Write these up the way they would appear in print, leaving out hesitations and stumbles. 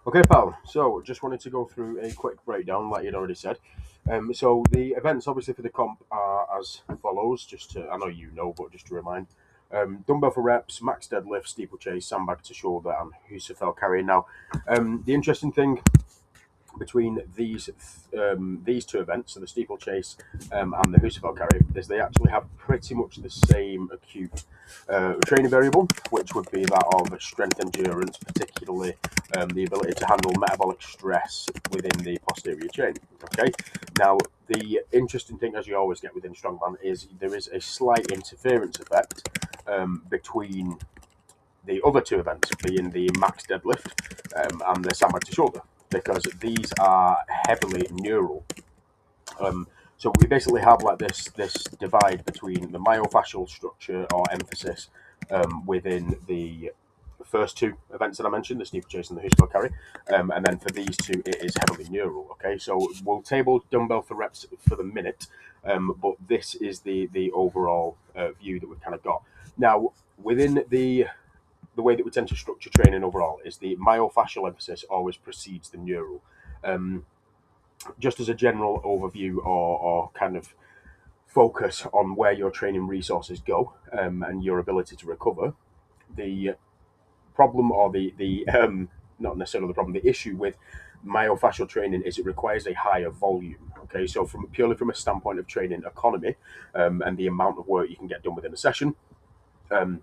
Okay, pal. So, just wanted to go through a quick breakdown, like you'd already said. So the events, obviously, for the comp are as follows. I know you know, but just to remind: dumbbell for reps, max deadlift, steeplechase, sandbag to shoulder, and Husafel carry. Now, the interesting thing between these two events, so the steeplechase and the Husafel carry, is they actually have pretty much the same acute training variable, which would be that of strength endurance, particularly the ability to handle metabolic stress within the posterior chain. Okay, now the interesting thing, as you always get within strongman, is there is a slight interference effect between the other two events, being the max deadlift and the sandbag to shoulder, because these are heavily neural. So we basically have like this divide between the myofascial structure or emphasis within the first two events that I mentioned, the steeplechase and the Husafel carry, and then for these two, it is heavily neural. Okay, so we'll table dumbbell for reps for the minute, but this is the overall view that we've kind of got now within the way that we tend to structure training overall is the myofascial emphasis always precedes the neural. Um, just as a general overview or kind of focus on where your training resources go and your ability to recover, the problem or the not necessarily the problem, the issue with myofascial training is it requires a higher volume. Okay, so from purely from a standpoint of training economy and the amount of work you can get done within a session, um,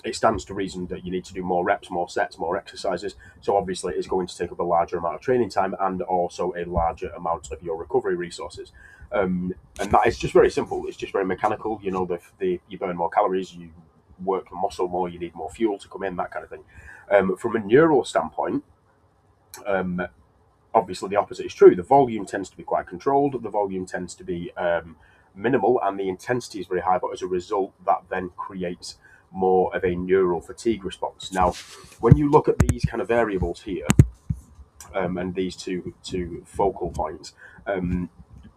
it stands to reason that you need to do more reps, more sets, more exercises. So obviously, it's going to take up a larger amount of training time and also a larger amount of your recovery resources. And that is just very simple. It's just very mechanical. You know, you burn more calories, you work the muscle more, you need more fuel to come in, that kind of thing. From a neural standpoint, um, obviously the opposite is true. The volume tends to be quite controlled. The volume tends to be minimal, and the intensity is very high. But as a result, that then creates more of a neural fatigue response. Now, when you look at these kind of variables here and these two focal points, um,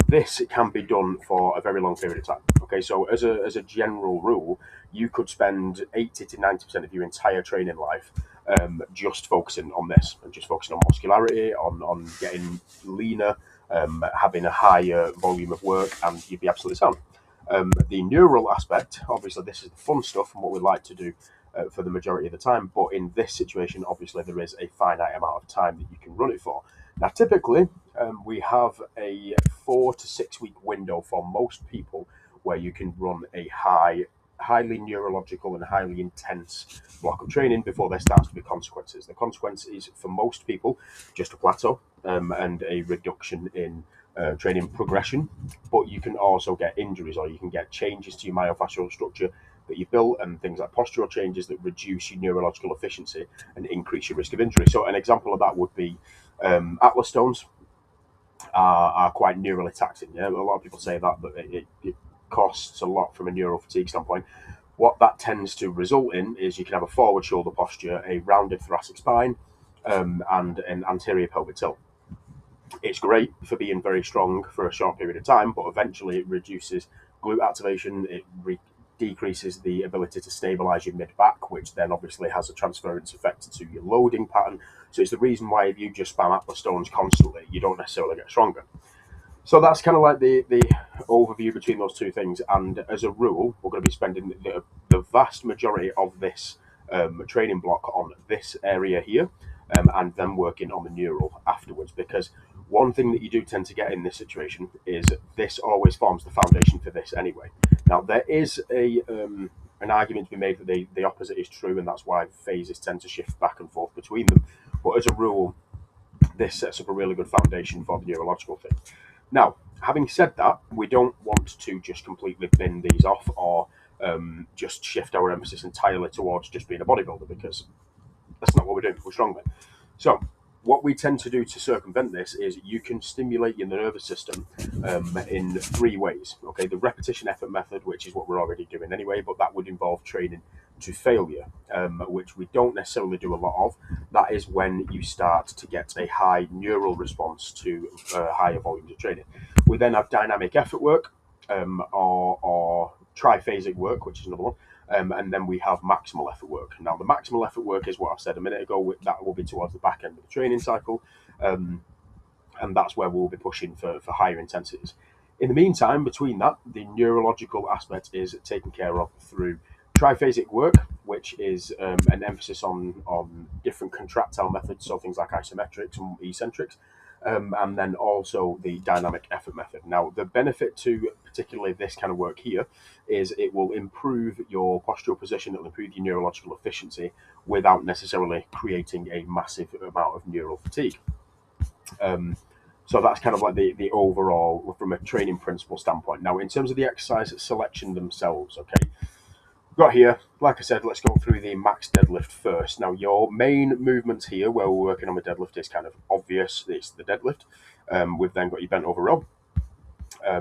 this can be done for a very long period of time. Okay, so as a general rule, you could spend 80 to 90% of your entire training life just focusing on this and just focusing on muscularity, on getting leaner, having a higher volume of work, and you'd be absolutely sound. The neural aspect, obviously, this is the fun stuff and what we like to do for the majority of the time. But in this situation, obviously, there is a finite amount of time that you can run it for. Now, typically, we have a 4 to 6 week window for most people where you can run a highly neurological and highly intense block of training before there starts to be consequences. The consequence is for most people just a plateau and a reduction in training progression, but you can also get injuries or you can get changes to your myofascial structure that you built and things like postural changes that reduce your neurological efficiency and increase your risk of injury. So an example of that would be Atlas stones are quite neurally taxing. Yeah, a lot of people say that, but it costs a lot from a neural fatigue standpoint. What that tends to result in is you can have a forward shoulder posture, a rounded thoracic spine, and an anterior pelvic tilt. It's great for being very strong for a short period of time, but eventually it reduces glute activation. Decreases the ability to stabilize your mid back, which then obviously has a transference effect to your loading pattern. So it's the reason why if you just spam Atlas stones constantly, you don't necessarily get stronger. So that's kind of like the overview between those two things. And as a rule, we're going to be spending the vast majority of this training block on this area here, and then working on the neural afterwards. Because one thing that you do tend to get in this situation is this always forms the foundation for this anyway. Now there is a an argument to be made that the opposite is true, and that's why phases tend to shift back and forth between them. But as a rule, this sets up a really good foundation for the neurological thing. Now, having said that, we don't want to just completely bin these off or just shift our emphasis entirely towards just being a bodybuilder because that's not what we're doing. We're strongmen. So, what we tend to do to circumvent this is you can stimulate your nervous system in three ways. Okay, the repetition effort method, which is what we're already doing anyway, but that would involve training to failure, which we don't necessarily do a lot of. That is when you start to get a high neural response to higher volumes of training. We then have dynamic effort work or triphasic work, which is another one. And then we have maximal effort work. Now, the maximal effort work is what I said a minute ago. That will be towards the back end of the training cycle, and that's where we'll be pushing for higher intensities. In the meantime, between that, the neurological aspect is taken care of through triphasic work, which is an emphasis on different contractile methods, so things like isometrics and eccentrics, and then also the dynamic effort method. Now, the benefit to particularly this kind of work here is it will improve your postural position, it'll improve your neurological efficiency without necessarily creating a massive amount of neural fatigue. So that's kind of like the overall from a training principle standpoint. Now, in terms of the exercise selection themselves, okay, we've got here, like I said, let's go through the max deadlift first. Now, your main movements here where we're working on the deadlift is kind of obvious. It's the deadlift. We've then got your bent over row.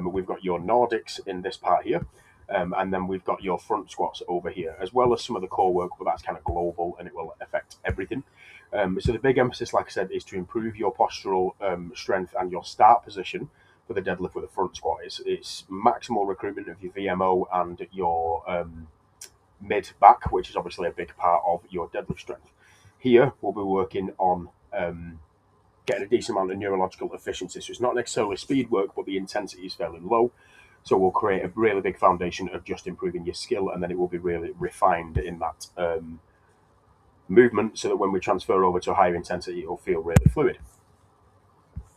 We've got your Nordics in this part here. And then we've got your front squats over here, as well as some of the core work, but that's kind of global and it will affect everything. So the big emphasis, like I said, is to improve your postural strength and your start position for the deadlift with a front squat. It's maximal recruitment of your VMO and your mid back, which is obviously a big part of your deadlift strength. Here, we'll be working on getting a decent amount of neurological efficiency. So it's not necessarily speed work, but the intensity is fairly low. So we'll create a really big foundation of just improving your skill, and then it will be really refined in that movement so that when we transfer over to a higher intensity, it'll feel really fluid.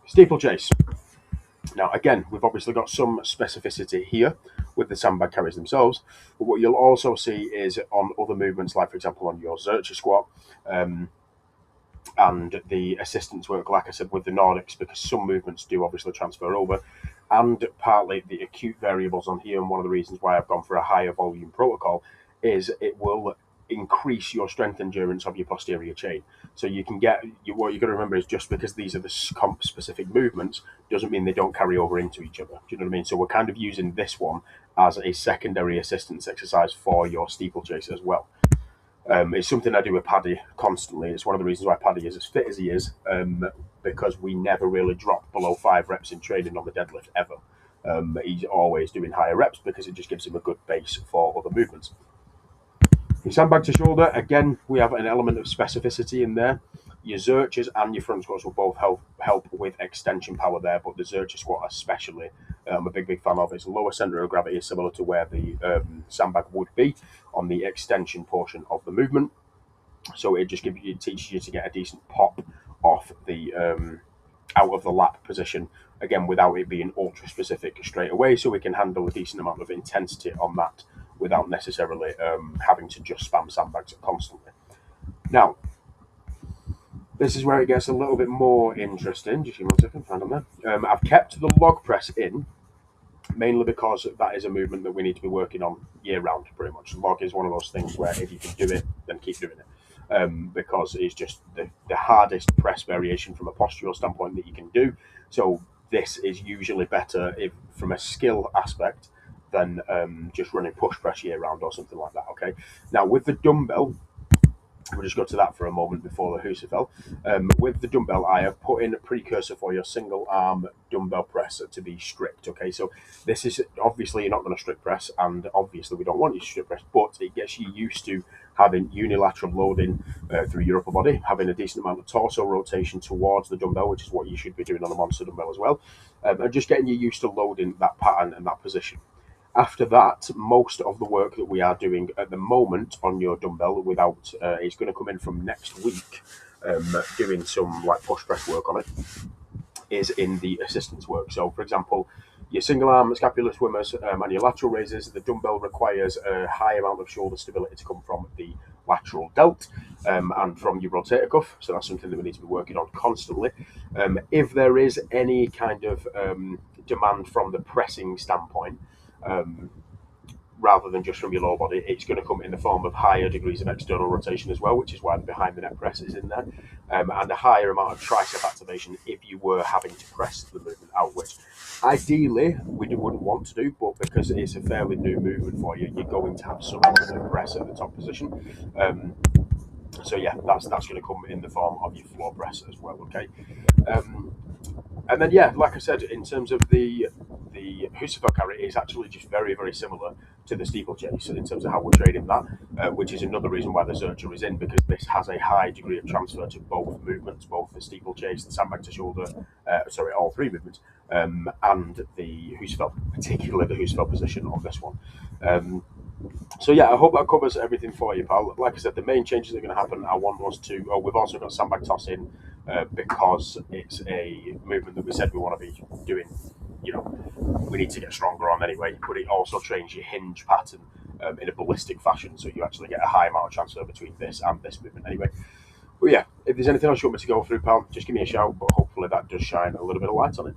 Steeplechase. Now, again, we've obviously got some specificity here with the sandbag carries themselves, but what you'll also see is on other movements, like, for example, on your Zercher squat, and the assistance work, like I said, with the Nordics, because some movements do obviously transfer over, and partly the acute variables on here. And one of the reasons why I've gone for a higher volume protocol is it will increase your strength endurance of your posterior chain. So you can get what you've got to remember is just because these are the comp specific movements doesn't mean they don't carry over into each other. Do you know what I mean? So we're kind of using this one as a secondary assistance exercise for your steeplechase as well. It's something I do with Paddy constantly. It's one of the reasons why Paddy is as fit as he is, because we never really drop below 5 reps in training on the deadlift ever. He's always doing higher reps because it just gives him a good base for other movements. Your sandbag to shoulder, again, we have an element of specificity in there. Your Zerchers and your front squats will both help with extension power there, but the Zercher squat especially, I'm a big fan of. It's lower center of gravity, similar to where the sandbag would be on the extension portion of the movement. So it just teaches you to get a decent pop off the out of the lap position, again, without it being ultra specific straight away, so we can handle a decent amount of intensity on that without necessarily having to just spam sandbags constantly. Now, this is where it gets a little bit more interesting. Just give me 1 second, find them there. I've kept the log press in, mainly because that is a movement that we need to be working on year round, pretty much. Log is one of those things where if you can do it, then keep doing it. Because it's just the hardest press variation from a postural standpoint that you can do. So this is usually better if from a skill aspect than just running push press year round or something like that. Okay. Now with the dumbbell, we'll just go to that for a moment before the Husafel. With the dumbbell, I have put in a precursor for your single arm dumbbell press to be strict. Okay, so this is obviously you're not going to strict press, and obviously we don't want you to strict press, but it gets you used to having unilateral loading through your upper body, having a decent amount of torso rotation towards the dumbbell, which is what you should be doing on a monster dumbbell as well, and just getting you used to loading that pattern and that position. After that, most of the work that we are doing at the moment on your dumbbell without it's going to come in from next week, doing some like push press work on it, is in the assistance work. So, for example, your single arm scapular swimmers and your lateral raises, the dumbbell requires a high amount of shoulder stability to come from the lateral delt and from your rotator cuff. So that's something that we need to be working on constantly. If there is any kind of demand from the pressing standpoint, rather than just from your lower body, it's going to come in the form of higher degrees of external rotation as well, which is why the behind the neck press is in there, and a higher amount of tricep activation if you were having to press the movement out, which ideally we wouldn't want to do, but because it's a fairly new movement for you, you're going to have some press at the top position. So yeah, that's going to come in the form of your floor press as well. Okay. And then, yeah, like I said, in terms of the Husafel carry, it's actually just very, very similar to the steeplechase in terms of how we're trading that, which is another reason why the Zercher is in, because this has a high degree of transfer to both movements, both the steeplechase, the sandbag to shoulder, all three movements, and the Husfeld, particularly the Husfeld position on this one. So yeah, I hope that covers everything for you, pal. Like I said, the main changes that are going to happen are one was to. Oh, we've also got sandbag toss in because it's a movement that we said we want to be doing. We need to get stronger on anyway. But it also trains your hinge pattern in a ballistic fashion, so you actually get a high amount of transfer between this and this movement anyway. But yeah, if there's anything else you want me to go through, pal, just give me a shout. But hopefully that does shine a little bit of light on it.